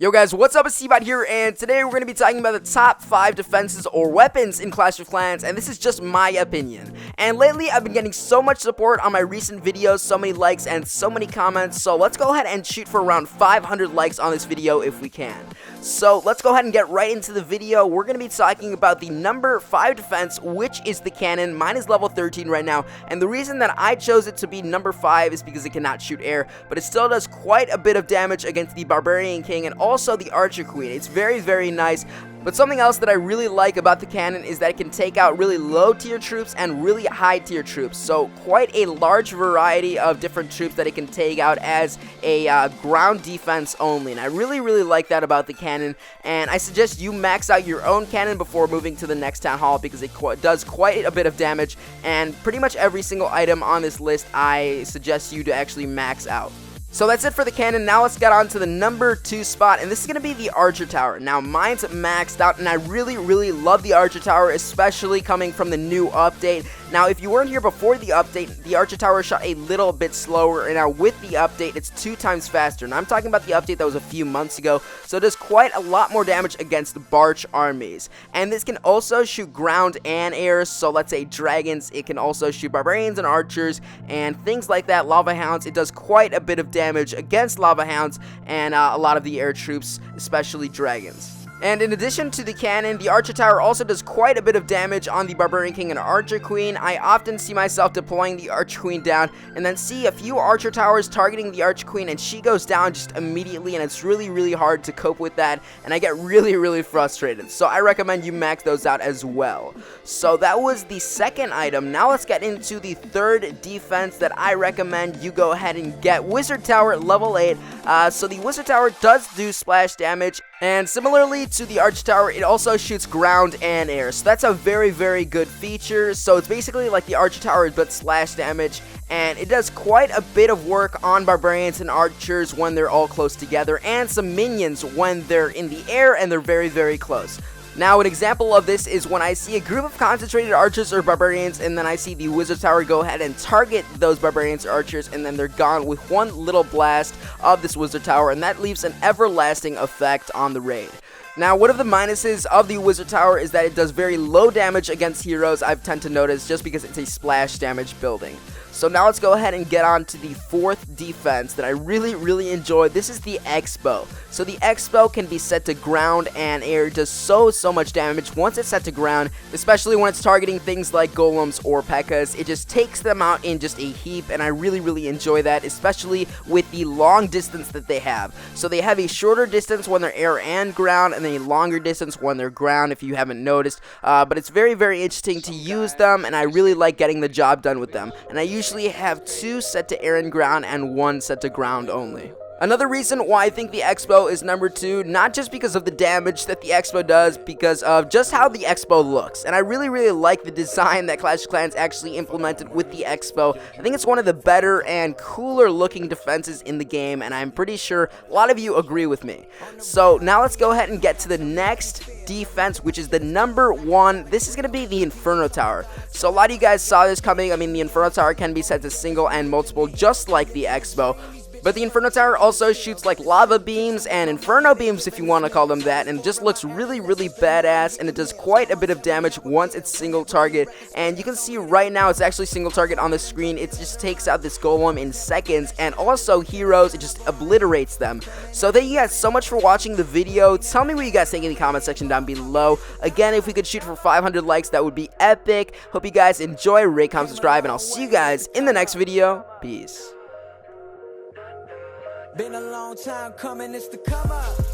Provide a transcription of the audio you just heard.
Yo guys, what's up? It's Simplified here, and today we're going to be talking about the top 5 defenses or weapons in Clash of Clans, and this is just my opinion. And lately, I've been getting so much support on my recent videos, so many likes and so many comments, so let's go ahead and shoot for around 500 likes on this video if we can. So let's go ahead and get right into the video. We're going to be talking about the number 5 defense, which is the cannon. Mine is level 13 right now, and the reason that I chose it to be number 5 is because it cannot shoot air, but it still does quite a bit of damage against the Barbarian King and also the Archer Queen. It's very nice. But something else that I really like about the cannon is that it can take out really low tier troops and really high tier troops. So quite a large variety of different troops that it can take out as a ground defense only. And I really like that about the cannon. And I suggest you max out your own cannon before moving to the next town hall because it does quite a bit of damage. And pretty much every single item on this list I suggest you to actually max out. So that's it for the cannon. Now let's get on to the number 2 spot, and this is going to be the Archer Tower. Now mine's maxed out, and I really love the Archer Tower, especially coming from the new update. Now if you weren't here before the update, the Archer Tower shot a little bit slower, and now with the update it's 2 times faster. And I'm talking about the update that was a few months ago, so it does quite a lot more damage against Barch armies. And this can also shoot ground and air, so let's say dragons. It can also shoot barbarians and archers and things like that, lava hounds. It does quite a bit of damage against lava hounds and a lot of the air troops, especially dragons. And in addition to the cannon, the Archer Tower also does quite a bit of damage on the Barbarian King and Archer Queen. I often see myself deploying the Archer Queen down and then see a few Archer Towers targeting the Archer Queen, and she goes down just immediately, and it's really hard to cope with that, and I get really frustrated. So I recommend you max those out as well. So that was the second item. Now let's get into the third defense that I recommend you go ahead and get. Wizard Tower level 8. So the Wizard Tower does do splash damage, and similarly to the Archer Tower, it also shoots ground and air. So that's a very good feature. So it's basically like the Archer Tower but slash damage, and it does quite a bit of work on barbarians and archers when they're all close together, and some minions when they're in the air and they're very close. Now, an example of this is when I see a group of concentrated archers or barbarians, and then I see the Wizard Tower go ahead and target those barbarians or archers, and then they're gone with one little blast of this Wizard Tower, and that leaves an everlasting effect on the raid. Now, one of the minuses of the Wizard Tower is that it does very low damage against heroes, I've tend to notice, just because it's a splash damage building. So now let's go ahead and get on to the fourth defense that I really enjoy. This is the Expo. So the Expo can be set to ground and air. It does so much damage once it's set to ground, especially when it's targeting things like golems or P.E.K.K.A.s. It just takes them out in just a heap, and I really enjoy that, especially with the long distance that they have. So they have a shorter distance when they're air and ground, and then a longer distance when they're ground, if you haven't noticed. But it's very interesting to use them, and I really like getting the job done with them. And I usually have 2 set to air and ground and 1 set to ground only. Another reason why I think the Expo is number 2, not just because of the damage that the Expo does, because of just how the Expo looks. And I really like the design that Clash of Clans actually implemented with the Expo. I think it's one of the better and cooler looking defenses in the game, and I'm pretty sure a lot of you agree with me. So now let's go ahead and get to the next defense, which is the number 1. This is going to be the Inferno Tower. So a lot of you guys saw this coming. I mean, the Inferno Tower can be set to single and multiple, just like the Expo. But the Inferno Tower also shoots like lava beams and inferno beams, if you want to call them that, and it just looks really badass, and it does quite a bit of damage once it's single target. And you can see right now it's actually single target on the screen. It just takes out this golem in seconds, and also heroes, it just obliterates them. So thank you guys so much for watching the video. Tell me what you guys think in the comment section down below. Again, if we could shoot for 500 likes, that would be epic. Hope you guys enjoy, rate, comment, subscribe, and I'll see you guys in the next video. Peace. Been a long time coming, it's the come up.